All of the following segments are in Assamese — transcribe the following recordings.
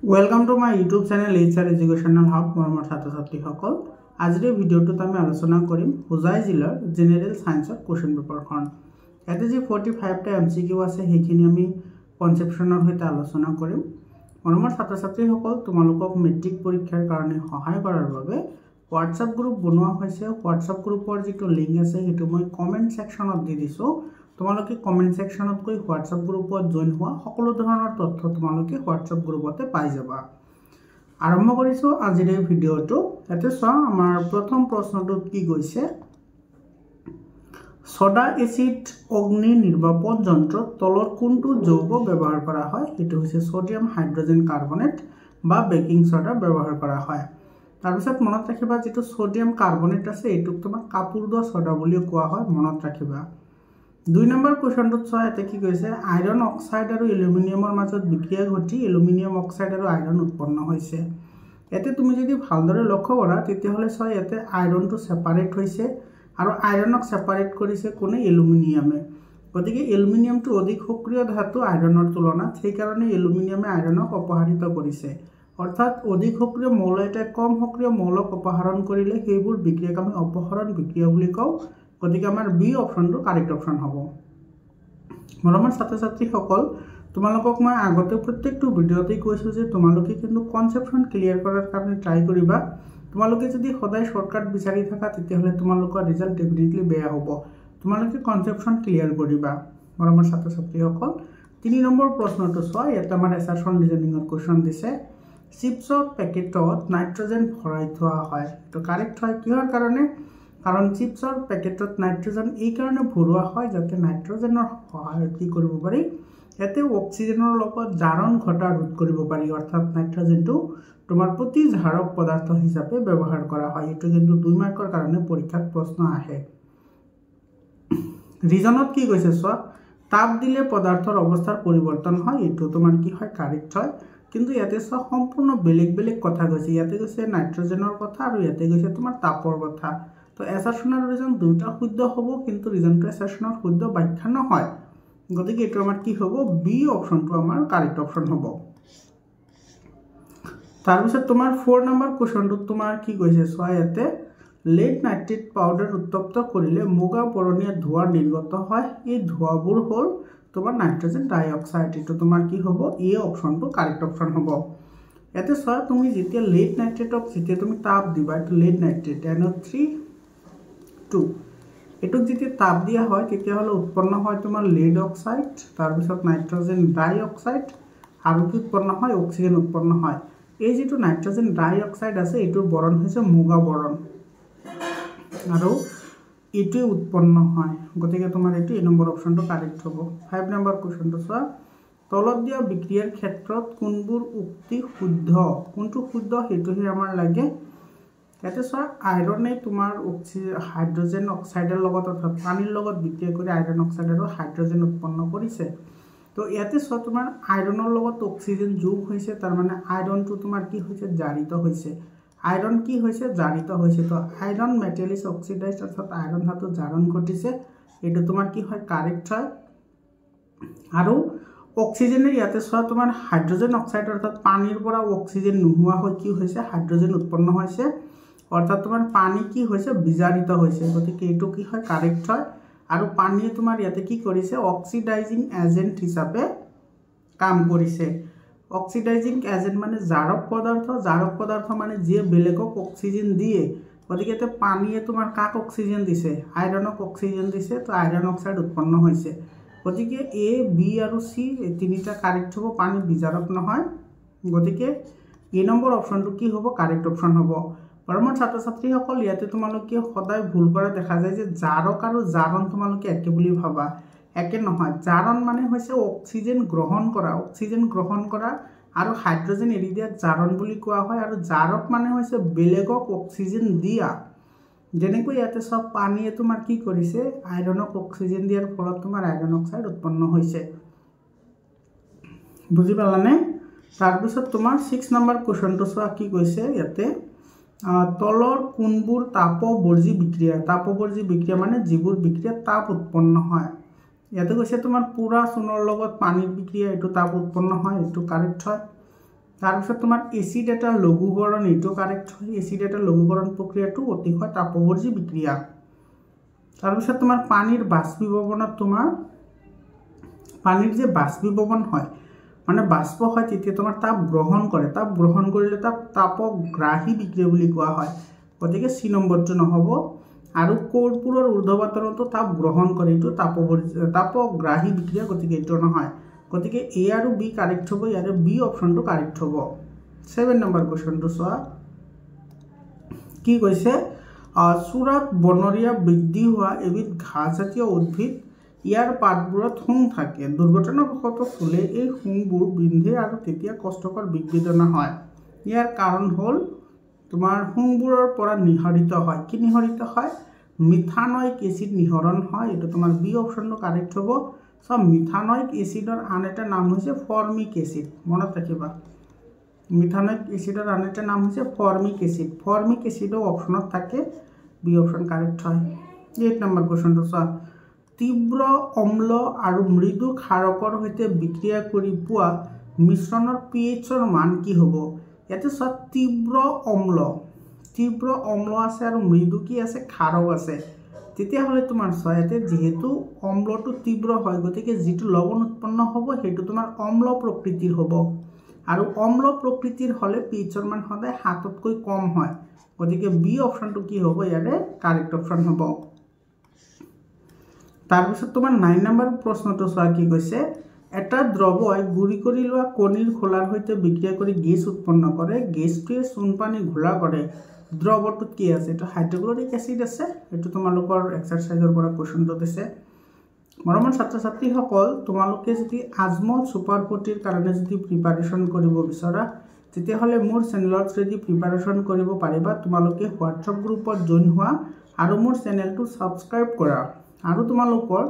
Welcome to my YouTube channel HR Educational Hub মৰমৰ ছাত্ৰ-ছাত্ৰীসকল আজিৰ ভিডিঅ'টোত আমি আলোচনা কৰিম হোজাই জিলাৰ জেনেৰেল সায়েন্সৰ কোৱেশ্চন পেপাৰখন ইয়াতে যে 45 টা এমসিকিউ আছে সেইখিনি আমি কনসেপচনৰ সৈতে আলোচনা কৰিম মৰমৰ ছাত্ৰ-ছাত্ৰীসকল তোমালোকক মেট্ৰিক পৰীক্ষাৰ কাৰণে সহায় কৰাৰ বাবে WhatsApp গ্ৰুপ বনোৱা হৈছে WhatsApp গ্ৰুপৰ যিটো লিংক আছে সেইটো মই কমেন্ট সেকশনত দি দিছো তোমালোকে কমেন্ট সেকশনত গৈ WhatsApp গ্ৰুপত জয়েন হোৱা সকলো ধৰণৰ তথ্য তোমালোকে WhatsApp গ্ৰুপতে পাই যাবা আৰম্ভ কৰিছো আজিৰ এই ভিডিঅটো এতে চোৱা আমাৰ প্ৰথম প্ৰশ্নটোত কি কৈছে সোডা এসিড অগ্নি নিৰ্বাপন যন্ত্ৰত তলৰ কোনটো যৌগ ব্যৱহাৰ কৰা হয় এটো হৈছে সোডিয়াম হাইড্ৰোজেন কাৰ্বনেট বা বেকিং সোডা ব্যৱহাৰ কৰা হয় তাৰ পিছত মনত ৰাখিবা যেটো সোডিয়াম কাৰ্বনেট আছে এটুক তোমাৰ কাপুৰদা সোডা বুলি কোৱা হয় মনত ৰাখিবা 2 নম্বৰ কোৱেশ্চনটোত চোৱা এতে কি কৈছে আইৰন অক্সাইড আৰু এলুমিনিয়ামৰ মাজত বিক্ৰিয়া ঘটি এলুমিনিয়াম অক্সাইড আৰু আইৰন উৎপন্ন হৈছে এতে তুমি যদি ভালদৰে লক্ষ্য কৰা তেতিয়াহলে চোৱা এতে আইৰনটো সেপাৰেট হৈছে আৰু আইৰনক সেপাৰেট কৰিছে কোনে এলুমিনিয়ামে গতিকে এলুমিনিয়ামটো অধিক সক্ৰিয় ধাতু আইৰনৰ তুলনাত সেই কাৰণে এলুমিনিয়ামে আইৰনক অপহাৰিত কৰিছে অৰ্থাৎ অধিক সক্ৰিয় মৌল এটা কম সক্ৰিয় মৌলক অপহৰণ কৰিলে সেইবোৰ বিক্ৰিয়াক আমি অপহৰণ বিক্ৰিয়া বুলি কওঁ গতিকে আমাৰ বি অপশনটো কাৰেক্ট অপশন হ'ব মৰমৰ ছাত্ৰ-ছাত্ৰীসকল তোমালোকক মই আগতে প্ৰত্যেকটো ভিডিওতে কৈছো যে তোমালোকে কিন্তু কনসেপচন ক্লিয়াৰ কৰাৰ কাৰণে ট্ৰাই কৰিবা তোমালোকে যদি সদায় শৰ্টকাট বিচাৰি থাকা তেতিয়াহলে তোমালোকৰ ৰিজাল্ট ডেফিনেটলি বেয়া হ'ব তোমালোকে কনসেপচন ক্লিয়াৰ কৰিবা মৰমৰ ছাত্ৰ-ছাত্ৰীসকল 3 নম্বৰ প্ৰশ্নটো চোৱা এটা আমাৰ এছাৰশন ৰিজনিংৰ কোৱেশ্চন দিছে চিপছৰ পেকেটত নাইট্ৰজেন ভৰাই থোৱা হয় তো কাৰেক্ট হয় কিহৰ কাৰণে কাৰণ চিপছৰ পেকেটত নাইট্ৰজেন এই কাৰণে ভৰোৱা হয় যাতে নাইট্ৰজেনৰ সহায়ত কি কৰিব পাৰি এতে অক্সিজেনৰ লগত জাৰণ ঘটা ৰোধ কৰিব পাৰি অৰ্থাৎ নাইট্ৰজেনটো তোমাৰ প্ৰতি ঝাৰক পদাৰ্থ হিচাপে ব্যৱহাৰ কৰা হয় এটো কিন্তু 2 মাৰ্কৰ কাৰণে পৰীক্ষাত প্ৰশ্ন আহে ৰিজনত কি কৈছে চোৱা তাপ দিলে পদাৰ্থৰ অৱস্থাৰ পৰিৱৰ্তন হয় এটো তোমাৰ কি হয় কাৰেক্ট হয় কিন্তু ইয়াতে চোৱা সম্পূৰ্ণ বেলেগ বেলেগ কথা কৈছে ইয়াতে কৈছে নাইট্ৰজেনৰ কথা আৰু ইয়াতে কৈছে তোমাৰ তাপৰ কথা তো এছাৰশনৰ ৰিজন দুটা শুদ্ধ হ'ব কিন্তু ৰিজনটো এছাৰশনৰ শুদ্ধ ব্যাখ্যা নহয় গতিকে এটো আমাৰ কি হ'ব বি অপশনটো আমাৰ কাৰেক্ট অপশন হ'ব তাৰ পিছত তোমাৰ 4 নম্বৰ কোৱেশ্চনটো তোমাৰ কি কৈছে চোৱা ইয়াতে লেড নাইট্ৰেট পাউডাৰ উত্তপ্ত কৰিলে মুগা পৰণীয়া ধোঁৱা নিৰ্গত হয় এই ধোঁৱাবোৰ হ'ল তোমাৰ নাইট্ৰজেন ডাই অক্সাইড এটো তোমাৰ কি হ'ব এ অপশনটো কাৰেক্ট অপশন হ'ব ইয়াতে চোৱা তুমি যেতিয়া লেড নাইট্ৰেটক যেতিয়া তুমি তাপ দিবা এটো লেড নাইট্ৰেট NO3 2 এটুক যেতিয়া তাপ দিয়া হয় তেতিয়া হলে উৎপন্ন হয় তোমাৰ লেড অক্সাইড তাৰ পিছত নাইট্ৰজেন ডাই অক্সাইড আৰু কি উৎপন্ন হয় অক্সিজেন উৎপন্ন হয় এই যেটো নাইট্ৰজেন ডাই অক্সাইড আছে এটোৰ বৰণ হৈছে মুগা বৰণ আৰু এটো উৎপন্ন হয় গতিকে তোমাৰ এটো এ নম্বৰ অপশনটো কাৰেক্ট হ'ব 5 নম্বৰ কোৱেশ্চনটো চোৱা তলত দিয়া বিক্ৰিয়াৰ ক্ষেত্ৰত কোনবোৰ উক্তি শুদ্ধ কোনটো শুদ্ধ হেতুহে আমাৰ লাগে ইয়াতে চোৱা আইৰনে তোমাৰ হাইড্ৰোজেন অক্সাইডৰ লগত অৰ্থাৎ পানীৰ লগত বিক্ৰিয়া কৰি আইৰন অক্সাইড আৰু হাইড্ৰোজেন উৎপন্ন কৰিছে তো ইয়াতে চোৱা তোমাৰ আইৰনৰ লগত অক্সিজেন যোগ হৈছে তাৰ মানে আইৰনটো তোমাৰ কি হৈছে জাৰিত হৈছে আইৰন কি হৈছে জাৰিত হৈছে তো আইৰন মেটেল ইজ অক্সিডাইজড অৰ্থাৎ আইৰন ধাতু জাৰণ ঘটিছে এটো তোমাৰ কি হয় কাৰেক্ট হয় আৰু অক্সিজেনৰ ইয়াতে চোৱা তোমাৰ হাইড্ৰোজেন অক্সাইড অৰ্থাৎ পানীৰ পৰা অক্সিজেন নোহোৱা হৈ কি হৈছে হাইড্ৰোজেন উৎপন্ন হৈছে অৰ্থাৎ তোমাৰ পানী কি হৈছে বিজাৰিত হৈছে গতিকে এটো কি হয় কাৰেক্ট হয় আৰু পানীয়ে তোমাৰ ইয়াতে কি কৰিছে অক্সিডাইজিং এজেন্ট হিচাপে কাম কৰিছে অক্সিডাইজিং এজেন্ট মানে জাৰক পদাৰ্থ মানে যে বেলেগক অক্সিজেন দিয়ে গতিকে তে পানীয়ে তোমাৰ কাক অক্সিজেন দিছে আইৰনক অক্সিজেন দিছে তো আইৰন অক্সাইড উৎপন্ন হৈছে গতিকে এ বি আৰু সি এই তিনিটা কাৰেক্ট হ'ব পানী বিজাৰক নহয় গতিকে এ নম্বৰ অপশনটো কি হ'ব কাৰেক্ট অপশন হ'ব পৰমৰ ছাত্ৰ-ছাত্ৰীসকল ইয়াতে তোমালোকে সদায় ভুল কৰা দেখা যায় যে জাৰক আৰু জাৰণ তোমালোকে একে বুলি ভাবা একে নহয় জাৰণ মানে হৈছে অক্সিজেন গ্ৰহণ কৰা আৰু হাইড্ৰোজেন এৰি দিয়া জাৰণ বুলি কোৱা হয় আৰু জাৰক মানে হৈছে বেলেগক অক্সিজেন দিয়া যেনেকৈ ইয়াতে সব পানীয়ে তোমাৰ কি কৰিছে আইৰনক অক্সিজেন দিয়াৰ ফলত তোমাৰ আইৰন অক্সাইড উৎপন্ন হৈছে বুজি পালানে তাৰ পিছত তোমাৰ 6 নম্বৰ কোৱেশ্চনটো চোৱা কি কৈছে ইয়াতে তলৰ কোনবোৰ তাপবৰ্জী বিক্ৰিয়া মানে যিবোৰ বিক্ৰিয়া তাপ উৎপন্ন হয় ইয়াতে কৈছে তোমাৰ পুৰা চুনৰ লগত পানীৰ বিক্ৰিয়া এটো তাপ উৎপন্ন হয় এটো কাৰেক্ট হয় তাৰপিছত তোমাৰ এচিড এটা লঘুকৰণ এইটো কাৰেক্ট হয় এচিড এটা লঘুকৰণ প্ৰক্ৰিয়াটো অতিশয় তাপবৰ্জী বিক্ৰিয়া তাৰপিছত তোমাৰ পানীৰ বাষ্পীভৱনত তোমাৰ পানীৰ যে বাষ্পীভৱন হয় মানে বাষ্প হয় তেতিয়া তোমাৰ তাপ গ্ৰহণ কৰিলে তাপগ্ৰাহী বিক্ৰিয়া বুলি কোৱা হয় গতিকে সি নম্বৰটো নহব আৰু কৰ্পূৰৰ ঊৰ্ধ্ববাতনতো তাপ গ্ৰহণ কৰে এইটো তাপগ্ৰাহী বিক্ৰিয়া গতিকে এইটো নহয় গতিকে এ আৰু বি কাৰেক্ট হ'ব ইয়াৰে বি অপশনটো কাৰেক্ট হ'ব 7 নম্বৰ কোৱেশ্চনটো চোৱা কি কৈছে চুৰাত বনৰীয়া বৃদ্ধি হোৱা এবিধ ঘাঁহজাতীয় উদ্ভিদ ইয়াৰ পাতবোৰত শুং থাকে দুৰ্ঘটনাবশতঃ ফুলে এই শুংবোৰ বিন্ধে আৰু তেতিয়া কষ্টকৰ বিবেদনা হয় ইয়াৰ কাৰণ হ'ল তোমাৰ শুংবোৰৰ পৰা নিহৰিত হয় কি নিহৰিত হয় মিথানয়িক এচিড নিহৰণ হয় এটা তোমাৰ বি অপশনটো কাৰেক্ট হ'ব সব মিথানয়িক এচিডৰ আন এটা নাম হৈছে ফৰ্মিক এচিড মনত ৰাখিবা মিথানয়িক এচিডৰ আন এটা নাম হৈছে ফৰ্মিক এচিডৰ অপশনত থাকে বি অপশন কাৰেক্ট হয় 8 নম্বৰ কোৱেশ্চনটো চোৱা তীব্ৰ অম্ল আৰু মৃদু ক্ষাৰকৰ সৈতে বিক্ৰিয়া কৰি পোৱা মিশ্ৰণৰ pHৰ মান কি হ'ব ইয়াতে চোৱা তীব্ৰ অম্ল আছে আৰু মৃদু কি আছে ক্ষাৰক আছে তেতিয়া হলে তোমাৰ চোৱা ইয়াতে যেহেতু অম্লটো তীব্ৰ হয় গতিকে যেটো লৱণ উৎপন্ন হ'ব হেতু তোমাৰ অম্ল প্ৰকৃতিৰ হ'ব আৰু অম্ল প্ৰকৃতিৰ হলে pHৰ মান সদায় 7তকৈ কম হয় গতিকে বি অপশনটো কি হ'ব ইয়াৰে কাৰেক্ট অপশন হ'ব তাৰপিছত তোমাৰ 9 নম্বৰ প্ৰশ্নটো চোৱা কি কৈছে এটা দ্ৰৱই গুৰি কৰি লোৱা কণীৰ খোলাৰ সৈতে বিক্ৰিয়া কৰি গেছ উৎপন্ন কৰে গেছটোৱে চূণ পানী ঘোলা কৰে দ্ৰৱটোত কি আছে এটা হাইড্ৰক্লৰিক এসিড আছে এটো তোমালোকৰ এক্সাৰসাইজৰ পৰা কোৱেশ্চনটো দিছে মৰমৰ ছাত্ৰ ছাত্ৰীসকল তোমালোকে যদি আজমল সুপাৰ 40 কাৰণে যদি প্ৰিপাৰেচন কৰিব বিচৰা তেতিয়া হলে মোৰ চেনেলত যদি প্ৰিপাৰেচন কৰিব পাৰিবা তোমালোকে হোৱাটছআপ গ্ৰুপত জয়েন হোৱা আৰু মোৰ চেনেলটো সাবস্ক্ৰাইব কৰা আৰু তোমালোকৰ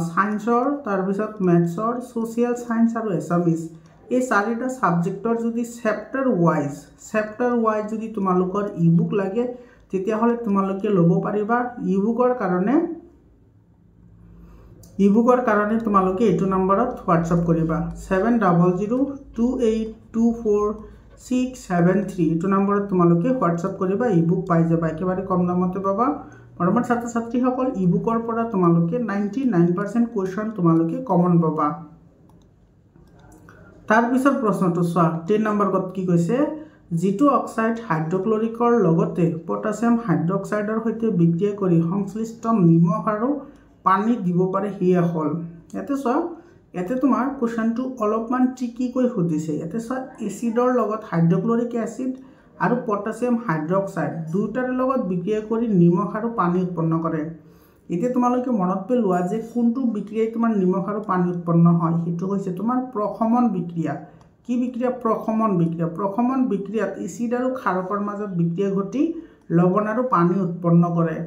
সায়েন্সৰ তাৰপিছত ম্যাথছৰ সোশিয়াল সায়েন্স আৰু এছামিজ এই চাৰিটা সাবজেক্টৰ যদি চেপ্টাৰ ওয়াইজ যদি তোমালোকৰ ইবুক লাগে তেতিয়া হলে তোমালোকে ল'ব পাৰিবা ইবুকৰ কাৰণে তোমালোকে এইটো নম্বৰত হোৱাটছআপ কৰিবা 7002824673 এইটো নম্বৰত তোমালোকে হোৱাটছআপ কৰিবা ইবুক পাই যাবা একেবাৰে কম দামতে পাবা মৰমৰ ছাত্ৰ ছাত্ৰীসকল ইবুকৰ পৰা তোমালোকে 99% কোৱেশ্চন তোমালোকে কমন পাবা তাৰ পিছৰ প্ৰশ্নটো চোৱা 10 নম্বৰত কি কৈছে জিটু অক্সাইড হাইড্ৰক্লৰিকৰ লগতে পটাছিয়াম হাইড্ৰক্সাইডৰ সৈতে বিক্ৰিয়া কৰি সংশ্লিষ্ট নিমখ আৰু পানী দিব পাৰে হিয়া হল এতে চোৱা এতে তোমাৰ কোৱেশ্চনটো অলপমান ট্ৰিকি কৈ সুধিছে এতে চোৱা এচিডৰ লগত হাইড্ৰক্লৰিক এসিড আৰু পটাছিয়াম হাইড্ৰক্সাইড দুটাৰ লগত বিক্ৰিয়া কৰি নিমখ আৰু পানী উৎপন্ন কৰে এতিয়া তোমালোকে মনত পেলোৱা যে কোনটো বিক্ৰিয়াই তোমাৰ নিমখ আৰু পানী উৎপন্ন হয় হেতু হৈছে তোমাৰ প্ৰশমন বিক্ৰিয়া কি বিক্ৰিয়া প্ৰশমন বিক্ৰিয়াত এচিড আৰু ক্ষাৰকৰ মাজত বিক্ৰিয়া ঘটি লৱণ আৰু পানী উৎপন্ন কৰে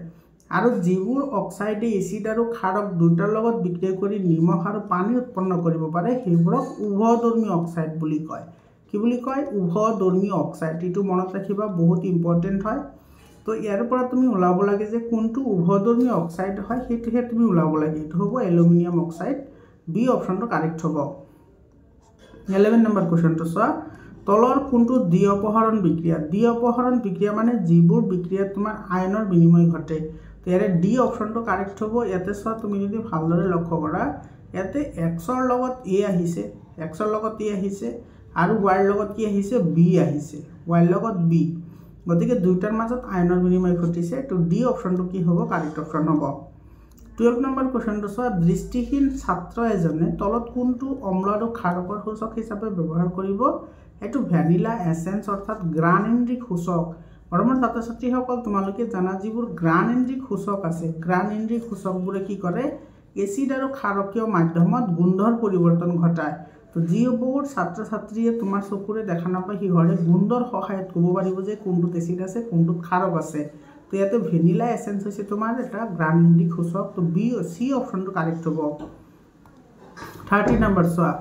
আৰু যিবোৰ অক্সাইডে এচিড আৰু ক্ষাৰক দুটাৰ লগত বিক্ৰিয়া কৰি নিমখ আৰু পানী উৎপন্ন কৰিব পাৰে সেইবোৰক উভধৰ্মী অক্সাইড বুলি কয় কি বুলি কয় উভধৰ্মী অক্সাইড এটো মনত ৰাখিবা বহুত ইম্পৰ্টেন্ট হয় তো ইয়াৰ পৰা তুমি উলাব লাগে যে কোনটো উভধৰ্মী অক্সাইড হয় হেতুহে তুমি উলাব লাগে এটো হ'ব এলুমিনিয়াম অক্সাইড বি অপশনটো কাৰেক্ট হ'ব 11 নম্বৰ কোৱেশ্চনটো চোৱা তলৰ কোনটো দ্বি অপহৰণ বিক্ৰিয়া মানে যিবোৰ বিক্ৰিয়াত তোমাৰ আয়নৰ বিনিময় ঘটে তো ইয়াৰে ডি অপশনটো কাৰেক্ট হ'ব ইয়াতে চোৱা তুমি যদি ভালদৰে লক্ষ্য কৰা ইয়াতে xৰ লগত a আহিছে আৰু y লগত কি আহিছে b আহিছে y লগত b গতিকে দুইটাৰ মাজত আয়নৰ বিনিময় ঘটিছে তো ডি অপশনটো কি হ'ব কাৰেক্ট অপশন হ'ব 12 নম্বৰ কোৱেশ্চনটো চোৱা দৃষ্টিহীন ছাত্ৰ এজনে তলত কোনটো অম্ল আৰু ক্ষাৰকৰ সূচক হিচাপে ব্যৱহাৰ কৰিব এটো ভ্যানিলা এসেন্স অৰ্থাৎ গ্ৰানেন্দ্ৰিক সূচক মৰমৰ ছাত্ৰ ছাত্ৰীসকল তোমালোকে জানা যিবোৰ গ্ৰানেন্দ্ৰিক সূচক আছে গ্ৰানেন্দ্ৰিক সূচকবোৰে কি কৰে এচিড আৰু ক্ষাৰকীয় মাধ্যমত গুণধৰ পৰিৱৰ্তন ঘটায় তো যিবোৰ ছাত্ৰ ছাত্ৰীয়ে তোমাৰ চকুৰে দেখা নাপায় হিহৰে গুণধৰ সহায়ত ক'ব পাৰিব যে কোনটো এচিড আছে কোনটো ক্ষাৰক আছে তো ইয়াতে ভ্যানিলা এসেন্স হৈছে তোমাৰ এটা গ্ৰানেন্দ্ৰিক সূচক তো বি সি অপশনটো কাৰেক্ট হ'ব 30 নম্বৰ চোৱা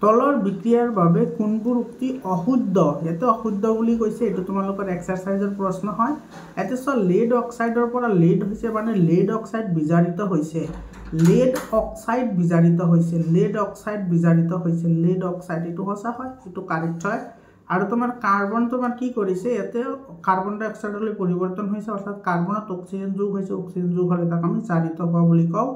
তলৰ বিক্ৰিয়াৰ বাবে কোনবোৰ উক্তি অশুদ্ধ ইয়াতে অশুদ্ধ বুলি কৈছে এটো তোমালোকৰ এক্সাৰসাইজৰ প্ৰশ্ন হয় এতে চোৱা লেড অক্সাইডৰ পৰা লেড হৈছে মানে লেড অক্সাইড বিজাৰিত হৈছে লেড অক্সাইড এটো হসা হয় এটো কাৰেক্ট হয় আৰু তোমাৰ কাৰ্বন তোমাৰ কি কৰিছে ইয়াতে কাৰ্বন ডাই অক্সাইডলৈ পৰিৱৰ্তন হৈছে অৰ্থাৎ কাৰ্বনত অক্সিজেন যোগ হৈছে অক্সিজেন যোগ হ'লে তাক আমি জাৰিত হোৱা বুলি কওঁ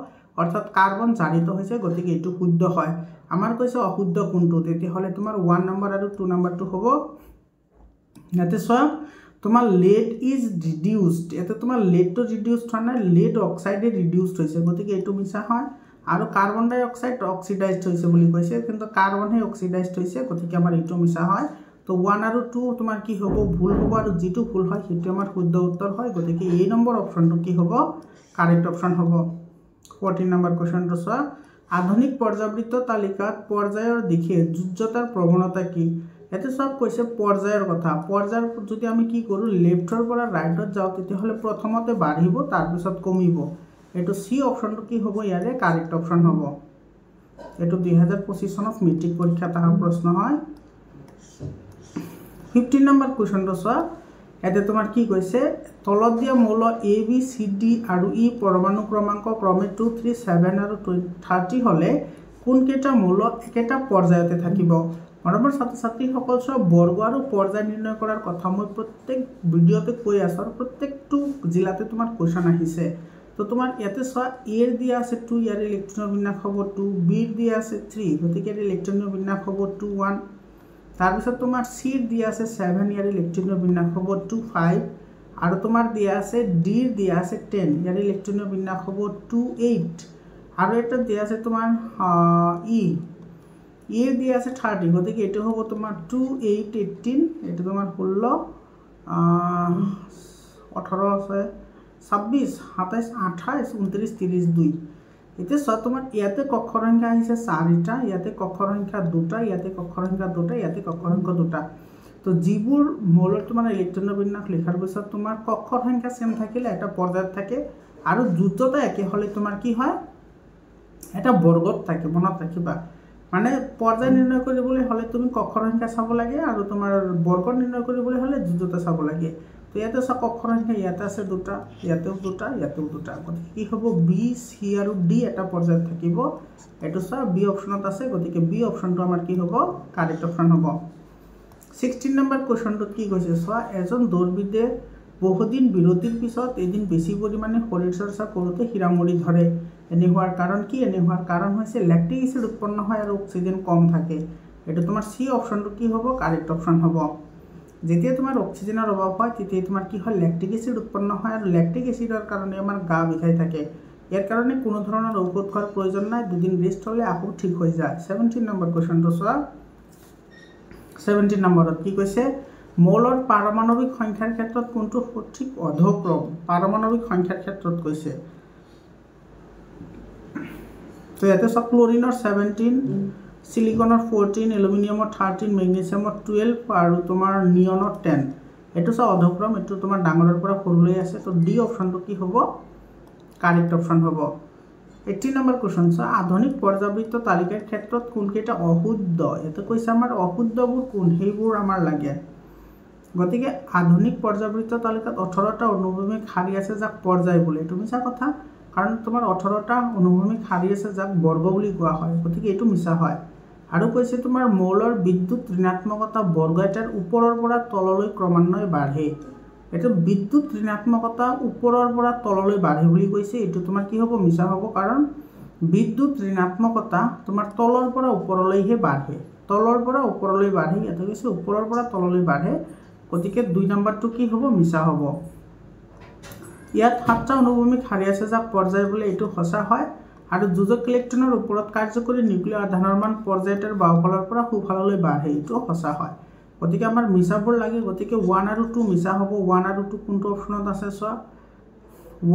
অৰ্থাৎ কাৰ্বন জাৰিত হৈছে গতিকে এইটো শুদ্ধ হয় আমাৰ কৈছে অশুদ্ধ কোনটো তেতিয়াহ'লে তোমাৰ 1 নম্বৰ আৰু 2 নম্বৰটো হ'ব ইয়াতে চোৱা তোমাৰ lead is reduced ইয়াতে তোমাৰ leadটো reduced হোৱা নাই lead oxide reduced হৈছে গতিকে এইটো মিছা হয় আৰু কাৰ্বন ডাই অক্সাইড অক্সিডাইজড হৈছে বুলি কৈছে কিন্তু কাৰ্বনহে অক্সিডাইজড হৈছে গতিকে আমাৰ এইটো মিছা হয় তো 1 আৰু 2 তোমাৰ কি হ'ব ভুল হ'ব আৰু যেটো ভুল হয় সেইটো আমাৰ শুদ্ধ উত্তৰ হয় গতিকে এই নম্বৰ অপচনটো কি হ'ব কাৰেক্ট অপচন হ'ব 14 নম্বৰ কোৱেশ্চনটো চোৱা আধুনিক পৰ্যাবৃত্ত তালিকাত পৰ্যায়ৰ দিশে যোজ্যতাৰ প্ৰৱণতা কি এতে সব কৈছে পৰ্যায়ৰ কথা পৰ্যায়ৰ যদি আমি কি কৰো লেফটৰ পৰা ৰাইটত যাও তেতিয়াহলে প্ৰথমতে বাঢ়িব তাৰ পিছত কমিব এটো সি অপচনটো কি হ'ব ইয়াৰে কাৰেক্ট অপচন হ'ব এটো 2025 চনত মেট্ৰিক পৰীক্ষাত অহা প্ৰশ্ন হয় 15 নম্বৰ কোৱেশ্চনটো চোৱা এতে তোমাৰ কি কৈছে তলত দিয়া মৌল A B C D আৰু E পৰমাণু ক্ৰমাংক ক্ৰমে 2 3 7 আৰু 30 হলে কোন কেটা মৌল একেটা পৰ্যায়তে থাকিব মৰমৰ ছাত্ৰ-ছাত্ৰী সকল সব বৰ্গ আৰু পৰ্যায় নিৰ্ণয় কৰাৰ কথা মই প্ৰত্যেক ভিডিওতে কৈ আছো আৰু প্ৰত্যেকটো জিলাতে তোমাৰ কোৱেশ্চন আহিছে তো তোমাৰ ইয়াতে চোৱা A এৰ দিয়া আছে 2 ইয়াৰ ইলেক্ট্ৰনৰ বিন্যাস হ'ব 2 B এৰ দিয়া আছে 3 গতিকে এৰ ইলেক্ট্ৰনৰ বিন্যাস হ'ব 2 1 তাৰ পিছত তোমাৰ C এৰ দিয়া আছে 7 ইয়াৰ ইলেক্ট্ৰনৰ বিন্যাস হ'ব 2 5 আৰু তোমাৰ দিয়া আছে D এৰ দিয়া আছে 10 ইয়াৰ ইলেক্ট্ৰনৰ বিন্যাস হ'ব 2 8 আৰু এটা দিয়া আছে তোমাৰ E এৰ দিয়া আছে 30 গতিকে এটা হ'ব তোমাৰ 2 8 18 এটা তোমাৰ 16 18 আছে 26 27 28 29 30 2 এতে সব তোমার ইয়াতে কক্ষৰ সংখ্যা আহিছে 4টা ইয়াতে কক্ষৰ সংখ্যা 2টা ইয়াতে কক্ষৰ সংখ্যা 2টা ইয়াতে কক্ষৰ সংখ্যা 2টা তো যিবোৰ মৌলৰ তোমাৰ ইলেক্ট্ৰনৰ বিন্যাস লিখাৰ পিছত তোমাৰ কক্ষৰ সংখ্যা সেম থাকিলে এটা পৰ্যায়ত থাকে আৰু যোজ্যতা একে হলে তোমাৰ কি হয় এটা বৰ্গত থাকে মনত ৰাখিবা মানে পৰ্যায় নিৰ্ণয় কৰিবলৈ হলে তুমি কক্ষৰ সংখ্যা চাব লাগে আৰু তোমাৰ বৰ্গ নিৰ্ণয় কৰিবলৈ হলে যোজ্যতা চাব লাগে তো ইয়াতে সব কক্ষৰ সংখ্যা ইয়াতে আছে দুটা ইয়াতেও দুটা ইয়াতেও দুটা গতিকে কি হ'ব বি সি আৰু ডি এটা পৰ্যায়ত থাকিব এটো সব বি অপচনত আছে গতিকে বি অপচনটো আমাৰ কি হ'ব কাৰেক্ট অপচন হ'ব 16 নম্বৰ কোৱেশ্চনটোত কি কৈছে চোৱা এজন দৌৰবিদে বহুদিন বিৰতিৰ পিছত এদিন বেছি পৰিমাণে শৰীৰ চৰ্চা কৰোতে হিৰামৰি ধৰে এনে হোৱাৰ কাৰণ কি এনে হোৱাৰ কাৰণ হৈছে ল্যাকটিক এসিড উৎপন্ন হয় আৰু অক্সিজেন কম থাকে এটা তোমাৰ সি অপচনটো কি হ'ব কাৰেক্ট অপচন হ'ব যেতিয়া তোমাৰ অক্সিজেনৰ অভাৱ হয় তেতিয়া তোমাৰ কি হয় ল্যাকটিক এসিড উৎপন্ন হয় আৰু ল্যাকটিক এসিডৰ কাৰণে আমাৰ গা বিষাই থাকে ইয়াৰ কাৰণে কোনো ধৰণৰ ঔষধ খোৱাৰ প্ৰয়োজন নাই দুদিন ৰেষ্ট হ'লে আকৌ ঠিক হৈ যায় 17 নম্বৰ কোৱেশ্চনটো চোৱা 17 নম্বৰত কি কৈছে মৌলৰ পাৰমাণবিক সংখ্যাৰ ক্ষেত্ৰত কোনটো সঠিক অধক্ৰম পাৰমাণবিক সংখ্যাৰ ক্ষেত্ৰত কৈছে তো ইয়াতে সব ক্লোৰিনৰ 17 সিলিকনৰ 14 এলুমিনিয়ামৰ 13 ম্যাগনেসিয়ামৰ 12 আৰু তোমাৰ নিয়নৰ 10 এটো সব অধক্ৰম এটো তোমাৰ ডাঙৰৰ পৰা সৰুলৈ আছে তো ডি অপচনটো কি হ'ব কাৰেক্ট অপচন হ'ব 18 নম্বৰ কোৱেশ্চন আধুনিক পৰ্যাবৃত্ত তালিকাৰ ক্ষেত্ৰত কোন কেটা অশুদ্ধ এটো কৈছে আমাৰ অশুদ্ধবোৰ কোন হেইবোৰ আমাৰ লাগে গতিকে আধুনিক পৰ্যাবৃত্ত তালিকাত 18টা অনুভূমিক সাৰি আছে যাক পৰ্যায় বোলে এটো মিছা কথা কাৰণ তোমাৰ 18টা অনুভূমিক সাৰি আছে যাক বৰ্গ বুলি কোৱা হয় গতিকে এটো মিছা হয় আৰু কৈছে তোমাৰ মৌলৰ বিদ্যুৎ ঋণাত্মকতা বৰ্গ এটাৰ ওপৰৰ পৰা তললৈ ক্ৰমান্বয়ে বাঢ়ে এটা বিদ্যুৎ ঋণাত্মকতা ওপৰৰ পৰা তললৈ বাঢ়ে বুলি কৈছে এটো তোমাৰ কি হ'ব মিছা হ'ব কাৰণ বিদ্যুৎ ঋণাত্মকতা তোমাৰ তলৰ পৰা ওপৰলৈহে বাঢ়ে তলৰ পৰা ওপৰলৈ বাঢ়ে এটা কৈছে ওপৰৰ পৰা তললৈ বাঢ়ে গতিকে 2 নম্বৰটো কি হ'ব মিছা হ'ব ইয়াত 7টা অনুভূমিক সাৰি আছে যাক পৰ্যায় বোলে এটো সঁচা হয় আৰু যোজক ইলেক্ট্ৰনৰ ওপৰত কাৰ্যকৰী নিউক্লিয়াৰ আধানৰ মান পৰ্যায়ৰ বাওফালৰ পৰা সোফাললৈ বাঢ়ে এটো সঁচা হয় গতিকে আমাৰ মিছাবোৰ লাগে গতিকে 1 আৰু 2 মিছা হ'ব 1 আৰু 2 কোনটো অপচনত আছে চোৱা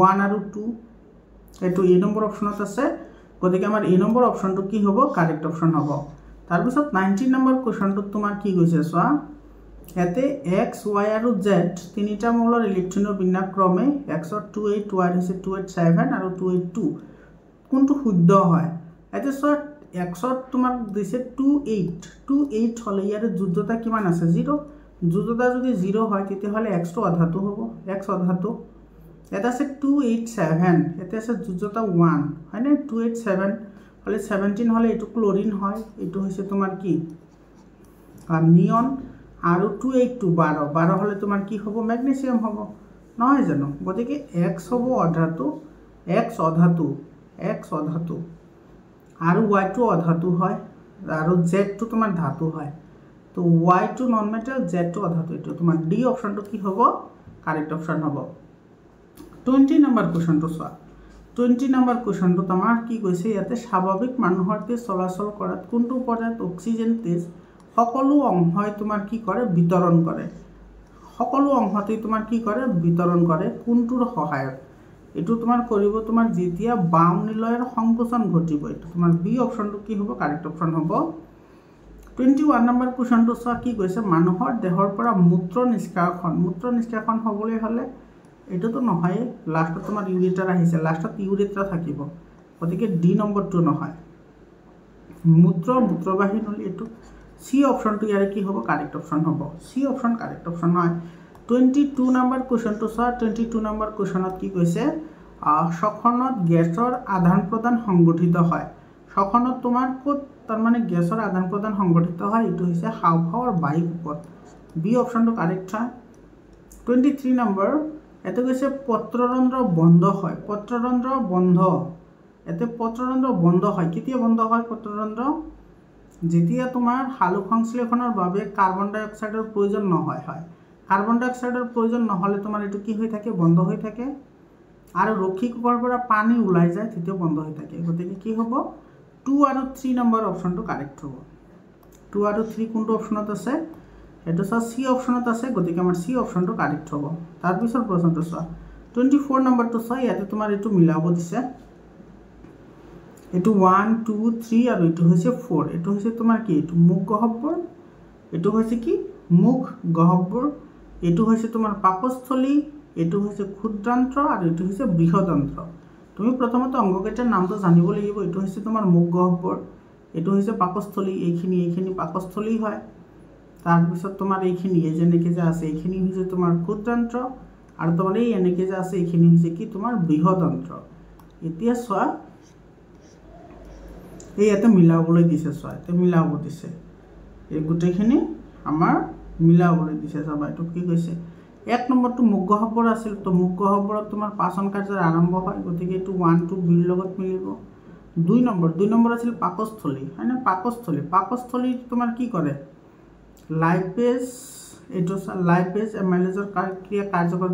1 আৰু 2 এটো এ নম্বৰ অপচনত আছে গতিকে আমাৰ এ নম্বৰ অপচনটো কি হ'ব কাৰেক্ট অপচন হ'ব তাৰ পিছত 19 নম্বৰ কোৱেশ্চনটোত তোমাৰ কি কৈছে চোৱা ইয়াতে x y আৰু z তিনিটা মৌলৰ ইলেক্ট্ৰনৰ বিন্যাস ক্ৰমে x ৰ 28 y হৈছে 287 আৰু 282 কোনটো শুদ্ধ হয় এতে চোৱা x ত তোমাক দিছে 28 হলে ইয়াৰ যোজ্যতা কিমান আছে 0 যোজ্যতা যদি 0 হয় তেতিয়া হলে x টো অধাতু হ'ব x অধাতু এটা আছে 287 এটা আছে যোজ্যতা 1 হয়নে 287 হলে 17 হলে এটো ক্লোৰিন হয় এটো হৈছে তোমাৰ কি নিয়ন আৰু 2 8 2 12 12 হলে তোমাৰ কি হ'ব ম্যাগনেসিয়াম হ'ব নহয় জানো গতিকে x হ'ব অধাতু x অধাতু আৰু y টো অধাতু হয় আৰু z টো তোমাৰ ধাতু হয় তো y টো নন মেটাল z টো অধাতু এটো তোমাৰ ডি অপশনটো কি হ'ব কাৰেক্ট অপশন হ'ব 20 নম্বৰ কোৱেশ্চনটো চোৱা 20 নম্বৰ কোৱেশ্চনটো তোমাৰ কি কৈছে ইয়াতে স্বাভাৱিক মানুহৰ তেজ চলাচল কৰাত কোনটো পৰ্যায়ত অক্সিজেন তেজ সকলো অংশই তোমাৰ কি কৰে বিতৰণ কৰে সকলো অংশতে তোমাৰ কি কৰে বিতৰণ কৰে কোনটোৰ সহায়ত এটো তোমাৰ কৰিব তোমাৰ যেতিয়া বাম নিলয়ৰ সংকোচন ঘটিব এটো তোমাৰ বি অপশনটো কি হ'ব কাৰেক্ট অপশন হ'ব 21 নম্বৰ কোৱেশ্চনটো চোৱা কি কৈছে মানুহৰ দেহৰ পৰা মূত্ৰ নিষ্কাশন হ'বলৈ হলে এটো তো নহয় লাষ্টত তোমাৰ ইউৰিটাৰ আহিছে লাষ্টত ইউৰিথ্ৰা থাকিব গতিকে ডি নম্বৰটো নহয় মূত্ৰবাহী নলী এটো সি অপশনটো ইয়াৰ কি হ'ব কাৰেক্ট অপশন হ'ব সি অপশন কাৰেক্ট অপশন হয় 22 নম্বৰ কোৱেশ্চনটো চোৱা 22 নম্বৰ কোৱেশ্চনত কি কৈছে শ্বসনত গেছৰ আদান প্ৰদান সংগঠিত হয় শ্বসনত তোমাৰ কোত তাৰ মানে গেছৰ আদান প্ৰদান সংগঠিত হয় এটো হৈছে হাওঁফাওঁৰ বায়ু কোপত বি অপশনটো কাৰেক্ট হয় 23 নম্বৰ এতে কৈছে পত্ৰৰন্ধ্ৰ বন্ধ হয় পত্ৰৰন্ধ্ৰ বন্ধ হয় কেতিয়া বন্ধ হয় পত্ৰৰন্ধ্ৰ যেতিয়া তোমাৰ হালুক সংশ্লেষণৰ বাবে কাৰ্বন ডাই অক্সাইডৰ প্ৰয়োজন নহয় হয় কাৰ্বন ডাই অক্সাইডৰ প্ৰয়োজন নহলে তোমাৰ এটো কি হৈ থাকে বন্ধ হৈ থাকে আৰু ৰক্ষী কোষৰ পৰা পানী ওলাই যায় তেতিয়া বন্ধ হৈ থাকে গতিকে কি হ'ব 2 আৰু 3 নম্বৰ অপশনটো কাৰেক্ট হ'ব 2 আৰু 3 কোনটো অপশনত আছে এটো সি অপশনত আছে গতিকে আমাৰ সি অপশনটো কাৰেক্ট হ'ব তাৰ পিছৰ প্ৰশ্নটো চোৱা 24 নম্বৰটো চোৱা ইয়াতে তোমাৰ এটো মিলাব দিছে এটো 1 2 3 আৰু এটো হৈছে 4 এটো হৈছে তোমাৰ কি এটো মুখ গহ্বৰ এটো হৈছে কি মুখ গহ্বৰ এটো হৈছে তোমাৰ পাকস্থলী এটো হৈছে ক্ষুদ্ৰান্ত্ৰ আৰু এটো হৈছে বৃহদান্ত্ৰ তুমি প্ৰথমতে অংগকেইটাৰ নামটো জানিব লাগিব এটো হৈছে তোমাৰ মুখ গহ্বৰ এটো হৈছে পাকস্থলী এইখিনি পাকস্থলী হয় তাৰ পিছত তোমাৰ এইখিনি যেনেকৈ যে আছে এইখিনি হৈছে তোমাৰ ক্ষুদ্ৰান্ত্ৰ আৰু তোমাৰ এই এনেকৈ যে আছে এইখিনি হৈছে কি তোমাৰ বৃহদান্ত্ৰ এতিয়া চোৱা এই এটা মিলাবলৈ দিছে চোৱা এটা মিলাব দিছে এই গুটেখিনি আমাৰ মিলাবলৈ দিছে চাবা এটো কি কৈছে এক নম্বৰটো মুখ গহ্বৰ আছিল তো মুখ গহ্বৰত তোমাৰ পাচন কাৰ্যৰ আৰম্ভ হয় গতিকে এটো 1 2 বিৰ লগত মিলিব 2 নম্বৰ আছিল পাকস্থলী হয়নে পাকস্থলী তোমাৰ কি কৰে লাইপেজ এমাইলেজৰ ক্ৰিয়া কাৰ্যকৰ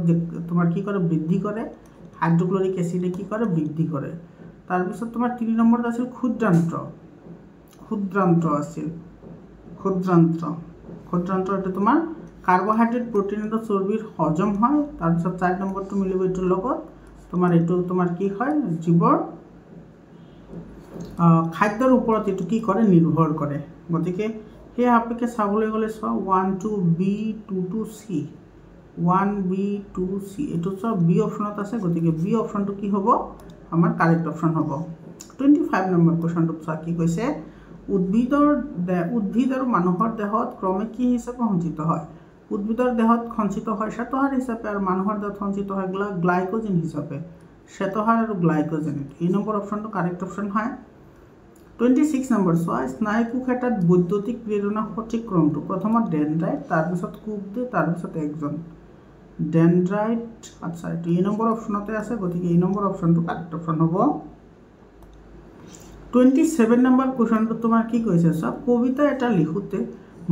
তোমাৰ কি কৰে বৃদ্ধি কৰে হাইড্ৰোক্লোৰিক এসিডে কি কৰে বৃদ্ধি কৰে তাৰ পিছত তোমাৰ 3 নম্বৰত আছিল ক্ষুদ্ৰান্ত্ৰ এটা তোমাৰ কাৰ্বোহাইড্ৰেট প্ৰটিন আৰু চৰ্বিৰ হজম হয় তাৰ পিছত 4 নম্বৰটো মিলিব এটোৰ লগত তোমাৰ এটো তোমাৰ কি হয় জীৱৰ খাদ্যৰ ওপৰত এটো কি কৰে নিৰ্ভৰ কৰে গতিকে হে আপকে চাবলৈ গলে চোৱা 1 2 b 2 2 c 1 b 2 c এটো সব বি অপশনত আছে গতিকে বি অপশনটো কি হ'ব আমাৰ কাৰেক্ট অপশন হ'ব 25 নম্বৰ কোৱেশ্চনটো চোৱা কি কৈছে উদ্ভিদ আৰু মানুহৰ দেহত ক্ৰমে কি হিচাপে সঞ্চিত হয় উদ্ভিদৰ দেহত সঞ্চিত হয় শ্বেতসাৰ হিচাপে আৰু মানুহৰ দেহত সঞ্চিত হয় গ্লাইকোজেন হিচাপে শ্বেতসাৰ আৰু গ্লাইকোজেন এই নম্বৰ অপশনটো কাৰেক্ট অপশন হয় 26 নম্বৰ চোৱা স্নায়ুকোষ এটাত বৈদ্যুতিক প্ৰেৰণা সঠিক ক্ৰমটো প্ৰথমত ডেনড্ৰাইট তাৰ পিছত কুবডে তাৰ পিছত এক্সন ডেনড্ৰাইট আচ্ছা এই নম্বৰ অপশনতে আছে গতিকে এই নম্বৰ অপশনটো কাৰেক্ট অপশন হ'ব 27 নম্বৰ কোৱেশ্চনটো তোমাৰ কি কৈছে চোৱা কবিতা এটা লিখোতে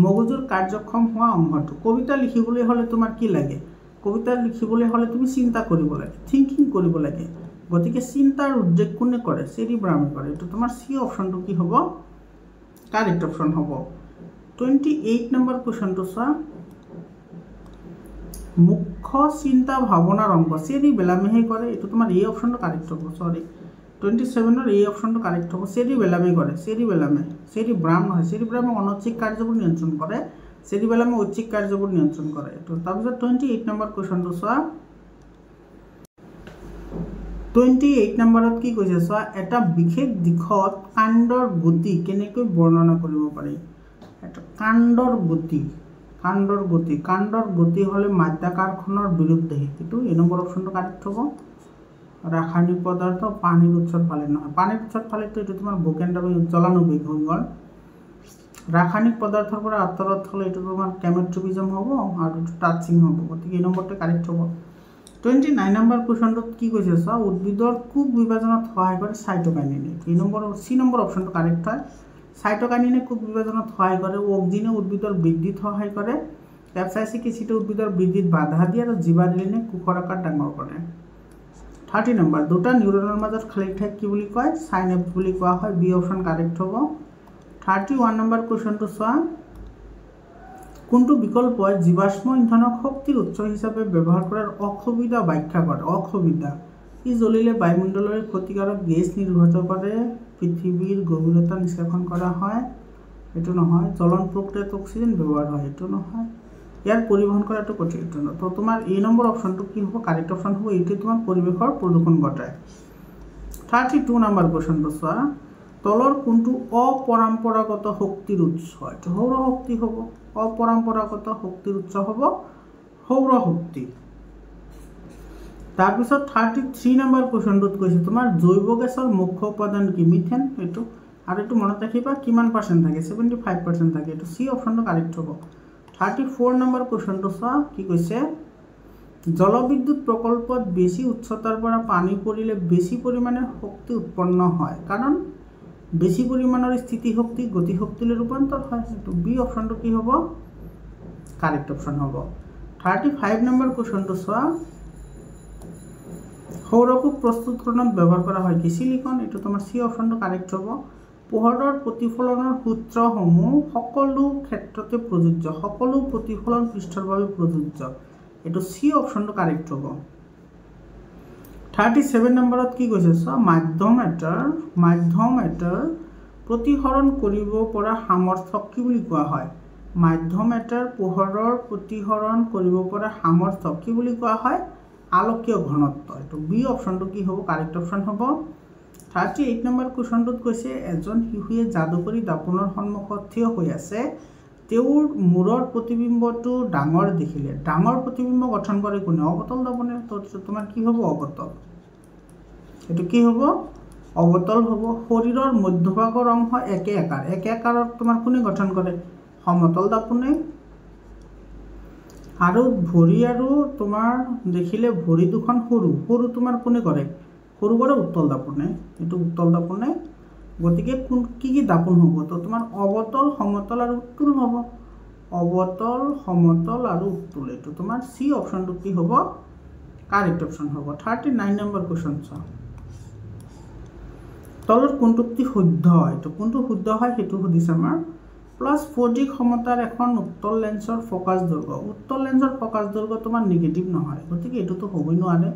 মগজুৰ কাৰ্যক্ষম হোৱা অংশটো কবিতা লিখিবলৈ হলে তোমাৰ কি লাগে কবিতা লিখিবলৈ হলে তুমি চিন্তা কৰিব লাগে থিংকিং কৰিব লাগে গতিকে চিন্তাৰ উদ্বেগ কোনে কৰে সেৰিব্ৰামে কৰে এটো তোমাৰ সি অপশনটো কি হ'ব কাৰেক্ট অপশন হ'ব 28 নম্বৰ কোৱেশ্চনটো চোৱা মুখ্য চিন্তা ভাৱনাৰ অংগ সেৰিবেলামেহে কৰে এটো তোমাৰ এই অপশনটো কাৰেক্ট হ'ব সৰি 27 এৰ এই অপশনটো কাৰেক্ট হ'ব সেৰিবেলামে কৰে সেৰিব্ৰাম নহয় সেৰিব্ৰামে অনৈচ্ছিক কাৰ্যবোৰ নিয়ন্ত্ৰণ কৰে সেৰিবেলামে ঐচ্ছিক কাৰ্যবোৰ নিয়ন্ত্ৰণ কৰে এটো তাৰপিছত 28 নম্বৰ কোৱেশ্চনটো চোৱা 28 নম্বৰত কি কৈছে চোৱা এটা বিশেষ দিশত কাণ্ডৰ গতি কেনেকৈ বৰ্ণনা কৰিব পাৰি এটা কাণ্ডৰ গতি হলে মাধ্যাকাৰখনৰ বিৰুদ্ধে এটো এই নম্বৰ অপশনটো কারেক্ট হ'ব রাসায়নিক পদার্থ পানির উৎসর ফালে নহয় পানির উৎসর ফালে তো এটা তোমার ভূকেন্দ্র জলানু বেগ হৈ গল ৰাসায়নিক পদাৰ্থৰ পৰা আঁতৰত হ'লে এইটো তোমাৰ কেমেট্ৰপিজম হ'ব আৰু এইটো টাচিং হ'ব, গতিকে এই নম্বৰটো কাৰেক্ট হ'ব। 29 নম্বৰ কুৱেশ্যনটোত কি কৈছে চোৱা, উদ্ভিদৰ কোষ বিভাজনত সহায় কৰে চাইটোকাইনিনে। এই নম্বৰ চি নম্বৰ অপশ্যনটো কাৰেক্ট হয়। চাইটোকাইনিনে কোষ বিভাজনত সহায় কৰে, অক্সিনে উদ্ভিদৰ বৃদ্ধিত সহায় কৰে, কেপচাইচিক এচিডে উদ্ভিদৰ বৃদ্ধিত বাধা দিয়ে আৰু জিবাৰেলিনে কোষৰ আকাৰ ডাঙৰ কৰে। 30 নম্বৰ, দুটা নিউৰনৰ মাজত খালী ঠাইক কি বুলি কয়, সাইনেপ্স বুলি কোৱা হয়। বি অপশ্যন কাৰেক্ট হ'ব। 31 নম্বৰ কুৱেশ্যনটো চোৱা, কোনটো বিকল্পই জীৱাশ্ম ইন্ধনক শক্তিৰ উৎস হিচাপে ব্যৱহাৰ কৰাৰ অসুবিধা ব্যাখ্যা কৰে। অসুবিধা, ই জ্বলিলে বায়ুমণ্ডলৰ ক্ষতিকাৰক গেছ নিৰ্গত কৰে, পৃথিৱীৰ গভীৰতা নিষ্কাশন কৰা হয়, এইটো নহয়। জ্বলন প্ৰক্ৰিয়াত অক্সিজেন ব্যৱহাৰ হয়, এইটো নহয়। ইয়াৰ পৰিবহণ কৰাটো কঠিন, এইটো নহয়। তো তোমাৰ এই নম্বৰ অপশ্যনটো কি হ'ব, কাৰেক্ট অপশ্যন হ'ব। এইটো তোমাৰ পৰিৱেশৰ প্ৰদূষণ ঘটায়। 32 নম্বৰ কুৱেশ্যনটো চোৱা, তলৰ কোনটো অপৰম্পৰাগত শক্তিৰ উৎস, এইটো সৌৰ শক্তি হ'ব। অপৰম্পৰাগত শক্তিৰ উৎস হ'ব সৌৰ শক্তি। তাৰপিছত 33 নম্বৰ কুৱেশ্যনটোত কৈছে তোমাৰ জৈৱ গেছৰ মুখ্য উপাদান কি, মিথেন, এইটো। আৰু এইটো মনত ৰাখিবা কিমান পাৰ্চেণ্ট থাকে, 75% থাকে, এইটো চি অপশ্যনটো কাৰেক্ট হ'ব। 34 নম্বৰ কুৱেশ্যনটো চোৱা, কি কৈছে, জলবিদ্যুৎ প্ৰকল্পত বেছি উচ্চতাৰ পৰা পানী পৰিলে বেছি পৰিমাণে শক্তি উৎপন্ন হয়, কাৰণ বেছি পৰিমাণৰ স্থিতিশক্তি গতিশক্তিলৈ ৰূপান্তৰ হয়, এইটো বি অপশ্যনটো কি হ'ব, কাৰেক্ট অপশ্যন হ'ব। 35 নম্বৰ কুৱেশ্যনটো চোৱা, সৌৰকোষ প্ৰস্তুতকৰণত ব্যৱহাৰ কৰা হয় কি, চিলিকন, এইটো তোমাৰ চি অপশ্যনটো কাৰেক্ট হ'ব। পোহৰৰ প্ৰতিফলনৰ সূত্ৰসমূহ সকলো ক্ষেত্ৰতে প্ৰযোজ্য, সকলো প্ৰতিফলন পৃষ্ঠৰ বাবে প্ৰযোজ্য, এইটো চি অপশ্যনটো কাৰেক্ট হ'ব। 37 নম্বৰত কি কৈছে চোৱা, মাধ্যম এটাৰ প্ৰতিসৰণ কৰিব পৰা সামৰ্থ্যক কি বুলি কোৱা হয়। মাধ্যম এটাৰ পোহৰৰ প্ৰতিসৰণ কৰিব পৰা সামৰ্থ্যক কি বুলি কোৱা হয়, আলোকীয় ঘনত্ব, এইটো বি অপশ্যনটো কি হ'ব, কাৰেক্ট অপশ্যন হ'ব। 38 নম্বৰ কুৱেশ্যনটোত কৈছে, এজন শিশুৱে যাদুকৰী দাপোনৰ সন্মুখত থিয় হৈ আছে, তেওঁৰ মূৰৰ প্ৰতিবিম্বটো ডাঙৰ দেখিলে, ডাঙৰ প্ৰতিবিম্ব গঠন কৰে কোনে, অৱতল দাপোনে। তো তোমাৰ কি হ'ব, অৱতল, এইটো কি হ'ব, অৱতল হ'ব। শৰীৰৰ মধ্যভাগৰ অংশ একে আকাৰ, একে আকাৰত তোমাৰ কোনে গঠন কৰে, সমতল দাপোনে। আৰু ভৰি আৰু তোমাৰ দেখিলে ভৰি দুখন সৰু সৰু তোমাৰ কোনে কৰে, সৰু কৰে উত্তল দাপোনে, এইটো উত্তল দাপোনে। গতিকে কি কি দাপোন হ'ব, তো তোমাৰ অৱতল, সমতল আৰু উত্তল হ'ব, অৱতল, সমতল আৰু উত্তল, এইটো তোমাৰ চি অপশ্যনটো কি হ'ব, কাৰেক্ট অপশ্যন হ'ব। 39 নম্বৰ কুৱেশ্যন চোৱা, তলৰ কোনটোটি শুদ্ধ, এইটো কোনটো শুদ্ধ হয় সেইটো সুধিছে আমাৰ। +40 ক্ষমতাৰ এখন উত্তল লেন্সৰ ফকাছ দৈৰ্ঘ্য, উত্তল লেন্সৰ ফকাছ দৈৰ্ঘ্য তোমাৰ নিগেটিভ নহয়, গতিকে এইটোতো হ'বই নোৱাৰে।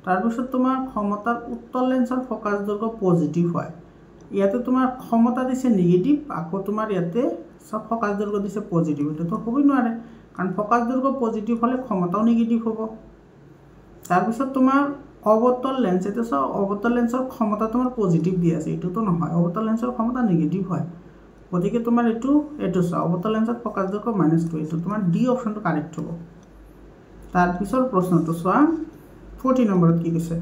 তাৰপিছত তোমাৰ ক্ষমতাৰ উত্তল লেন্সৰ ফকাছ দৈৰ্ঘ্য পজিটিভ হয়, ইয়াতে তোমাৰ ক্ষমতা দিছে নিগেটিভ, আকৌ তোমাৰ ইয়াতে চব ফকাছ দৈৰ্ঘ্য দিছে পজিটিভ, এইটোতো হ'বই নোৱাৰে, কাৰণ ফকাছ দৈৰ্ঘ্য পজিটিভ হ'লে ক্ষমতাও নিগেটিভ হ'ব। তাৰপিছত তোমাৰ অৱতল লেন্স, এইটো চোৱা অৱতল লেন্সৰ ক্ষমতা তোমাৰ পজিটিভ দি আছে, এইটোতো নহয়, অৱতল লেন্সৰ ক্ষমতা নিগেটিভ হয়, গতিকে তোমাৰ এইটো চোৱা অৱতল লেন্সৰ ফকাছ দৈৰ্ঘ্য -2, এইটো তোমাৰ ডি অপশ্যনটো কাৰেক্ট হ'ব। তাৰপিছৰ প্ৰশ্নটো চোৱা, 40 নম্বৰত কি কৈছে,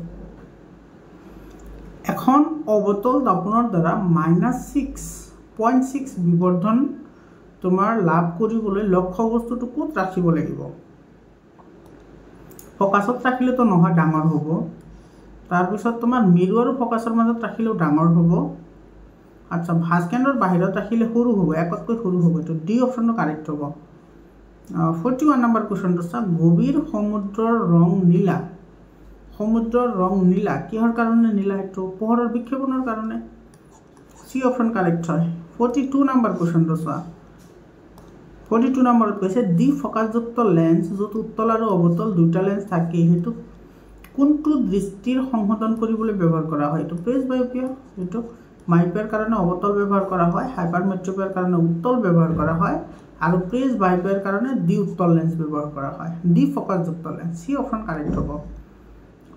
এখন অৱতল দাপোনৰ দ্বাৰা -6.6 বিবৰ্ধন তোমাৰ লাভ কৰিবলৈ লক্ষ্য বস্তুটো ক'ত ৰাখিব লাগিব, ফকাছত ৰাখিলেতো নহয়, ডাঙৰ হ'ব। তাৰপিছত তোমাৰ মিৰু আৰু ফকাছৰ মাজত ৰাখিলেও ডাঙৰ হ'ব। আচ্ছা, ভাঁজ কেন্দ্ৰৰ বাহিৰত ৰাখিলে সৰু হ'ব, একতকৈ সৰু হ'ব, এইটো ডি অপশ্যনটো কাৰেক্ট হ'ব। 41 নম্বৰ কুৱেশ্যনটো চোৱা, গভীৰ সমুদ্ৰৰ ৰং নীলা, সমুদ্ৰৰ ৰং নীলা কিহৰ কাৰণে নীলা, এইটো পোহৰৰ বিক্ষেপণৰ কাৰণে, চি অপশ্যন কাৰেক্ট হয়। 42 নম্বৰ কুৱেশ্যনটো চোৱা, 42 নম্বৰত কৈছে দ্বি ফকাছযুক্ত লেন্স য'ত উত্তল আৰু অৱতল দুটা লেন্স থাকে, সেইটো কোনটো দৃষ্টিৰ সংশোধন কৰিবলৈ ব্যৱহাৰ কৰা হয়, এইটো প্ৰেছ বায়োপিয়া, এইটো মাইপিয়াৰ কাৰণে অৱতল ব্যৱহাৰ কৰা হয়, হাইপাৰমেট্ৰোপিয়াৰ কাৰণে উত্তল ব্যৱহাৰ কৰা হয়, আৰু প্ৰেছ বায়োপিয়াৰ কাৰণে দ্বি উত্তল লেন্স ব্যৱহাৰ কৰা হয়, দ্বি ফকাছযুক্ত লেন্স, চি অপশ্যন কাৰেক্ট হ'ব।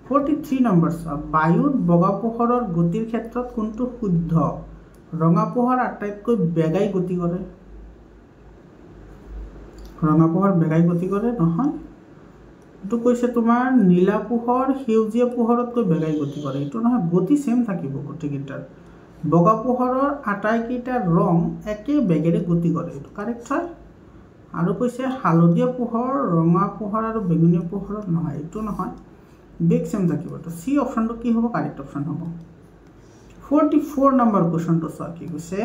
43 নম্বৰ চোৱা, বায়ুত বগা পোহৰৰ গতিৰ ক্ষেত্ৰত কোনটো শুদ্ধ, ৰঙা পোহৰ আটাইতকৈ বেগাই গতি কৰে, ৰঙা পোহৰ বেগাই গতি কৰে নহয়, এইটো কৈছে তোমাৰ নীলা পোহৰ সেউজীয়া পোহৰতকৈ বেগাই গতি কৰে, এইটো নহয়, গতি সেম থাকিব গোটেইকেইটাৰ। বগা পোহৰৰ আটাইকেইটা ৰং একে বেগেৰে গতি কৰে, এইটো কাৰেক্ট হয়। আৰু কৈছে হালধীয়া পোহৰ, ৰঙা পোহৰ আৰু বেঙুনীয়া পোহৰত নহয়, এইটো নহয়, বেগ চেম থাকিব। তো চি অপশ্যনটো কি হ'ব? কাৰেক্ট অপশ্যন হ'ব। 44 নম্বৰ কুৱেশ্যনটো চোৱা কি কৈছে,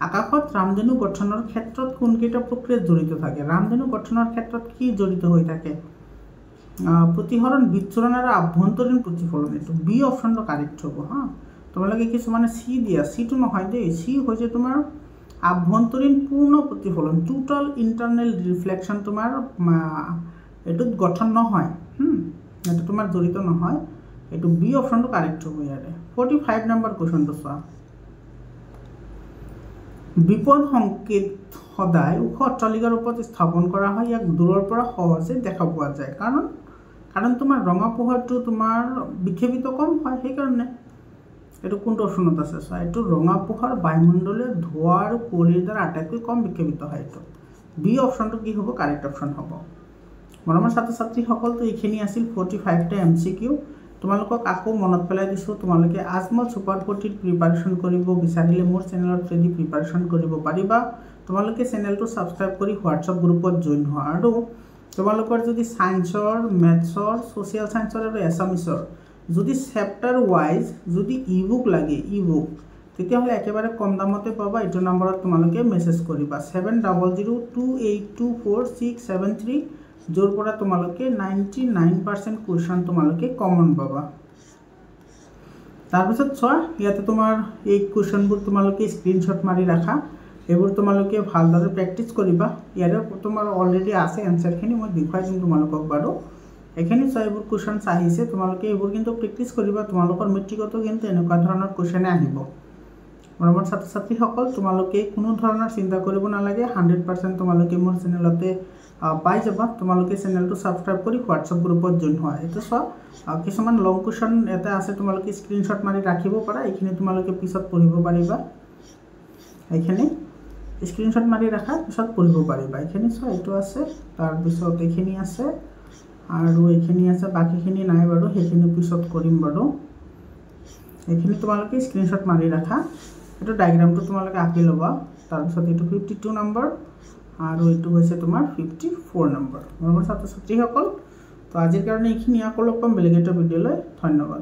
আকাশত ৰামধেনু গঠনৰ ক্ষেত্ৰত কোনকেইটা প্ৰক্ৰিয়া জড়িত থাকে? ৰামধেনু গঠনৰ ক্ষেত্ৰত কি জড়িত হৈ থাকে? প্ৰতিসৰণ, বিচ্ছুৰণ আৰু আভ্যন্তৰীণ প্ৰতিফলন, এইটো বি অপশ্যনটো কাৰেক্ট হ'ব। হা, তোমালোকে কিছুমানে চি দিয়া, চিটো নহয় দেই, চি হৈছে তোমাৰ আভ্যন্তৰীণ পূৰ্ণ প্ৰতিফলন, টোটাল ইণ্টাৰনেল ৰিফ্লেকশ্যন তোমাৰ এইটোত গঠন নহয়, এইটো তোমাৰ জড়িত নহয়, এইটো বি অপশ্যনটো কাৰেক্ট হ'ব ইয়াৰে। 45 নম্বৰ কুৱেশ্যনটো চোৱা, বিপদ সংকেত সদায় ওখ অট্টালিকাৰ ওপৰত স্থাপন কৰা হয়, ইয়াক দূৰৰ পৰা সহজে দেখা পোৱা যায়, কাৰণ তোমাৰ ৰঙা পোহৰটো তোমাৰ বিক্ষেপিত কম হয়, সেইকাৰণে। এইটো কোনটো অপশ্যনত আছে? চোৱা, এইটো ৰঙা পোহৰ বায়ুমণ্ডলীয় ধোঁৱা আৰু কুঁৱলীৰ দ্বাৰা আটাইতকৈ কম বিক্ষেপিত হয়, এইটো বি অপশ্যনটো কি হ'ব? কাৰেক্ট অপশ্যন হ'ব। মৰমৰ ছাত্ৰ ছাত্ৰীসকলতো এইখিনি আছিল 45টা MCQ। তোমালোকক আকৌ মনত পেলাই দিছোঁ, তোমালোকে আজমল ছুপাৰ 40 প্ৰিপাৰেশ্যন কৰিব বিচাৰিলে মোৰ চেনেলত যদি প্ৰিপাৰেশ্যন কৰিব পাৰিবা। তোমালোকে চেনেলটো ছাবস্ক্ৰাইব কৰি হোৱাটছআপ গ্ৰুপত জইন হোৱা, আৰু তোমালোকৰ যদি ছায়েন্সৰ, মেথছৰ, ছ'চিয়েল ছায়েন্সৰ আৰু এছামিছৰ যদি চেপ্টাৰ ৱাইজ যদি ইবুক লাগে, ইবুক, তেতিয়াহ'লে একেবাৰে কম দামতে পাবা। এইটো নম্বৰত তোমালোকে মেছেজ কৰিবা 7002824673, য'ৰ পৰা তোমালোকে 99% কুৱেশ্যন তোমালোকে কমন পাবা। তাৰপিছত চোৱা, ইয়াতে তোমাৰ এই কুৱেশ্যনবোৰ তোমালোকে স্ক্ৰীনশ্বট মাৰি ৰাখা, এইবোৰ তোমালোকে ভালদৰে প্ৰেক্টিছ কৰিবা। ইয়াৰে তোমাৰ অলৰেডি আছে এনচাৰখিনি, মই দেখুৱাই দিম তোমালোকক বাৰু। এইখিনি চোৱা, এইবোৰ কুৱেশ্যনছ আহিছে, তোমালোকে এইবোৰ কিন্তু প্ৰেক্টিছ কৰিবা, তোমালোকৰ মেট্ৰিকতো কিন্তু এনেকুৱা ধৰণৰ কুৱেশ্যনে আহিব। মৰমৰ ছাত্ৰ ছাত্ৰীসকল, তোমালোকে কোনো ধৰণৰ চিন্তা কৰিব নালাগে, 100% তোমালোকে মোৰ চেনেলতে পাই যাবা। তোমালোকে চেনেলটো ছাবস্ক্ৰাইব কৰি হোৱাটছআপ গ্ৰুপত জইন হোৱা। এইটো চোৱা, কিছুমান লং কুৱেশ্যন এটা আছে, তোমালোকে স্ক্ৰীনশ্বট মাৰি ৰাখিব পাৰা, এইখিনি তোমালোকে পিছত পঢ়িব পাৰিবা। এইখিনি স্ক্ৰীনশ্বট মাৰি ৰাখা, পিছত পঢ়িব পাৰিবা। এইখিনি চোৱা, এইটো আছে, তাৰপিছত এইখিনি আছে, আৰু এইখিনি আছে, বাকীখিনি নাই বাৰু, সেইখিনি পিছত কৰিম বাৰু। এইখিনি তোমালোকে স্ক্ৰীনশ্বট মাৰি ৰাখা, এইটো ডায়েগ্ৰামটো তোমালোকে আঁকি ল'বা। তাৰপিছত এইটো 52 নম্বৰ, আৰু এইটো হৈছে তোমাৰ 54 নম্বৰ। মোৰ ছাত্ৰ ছাত্ৰীসকল, তো আজিৰ কাৰণে এইখিনি, আকৌ লগ পাম বেলেগ এটা ভিডিঅ'লৈ। ধন্যবাদ।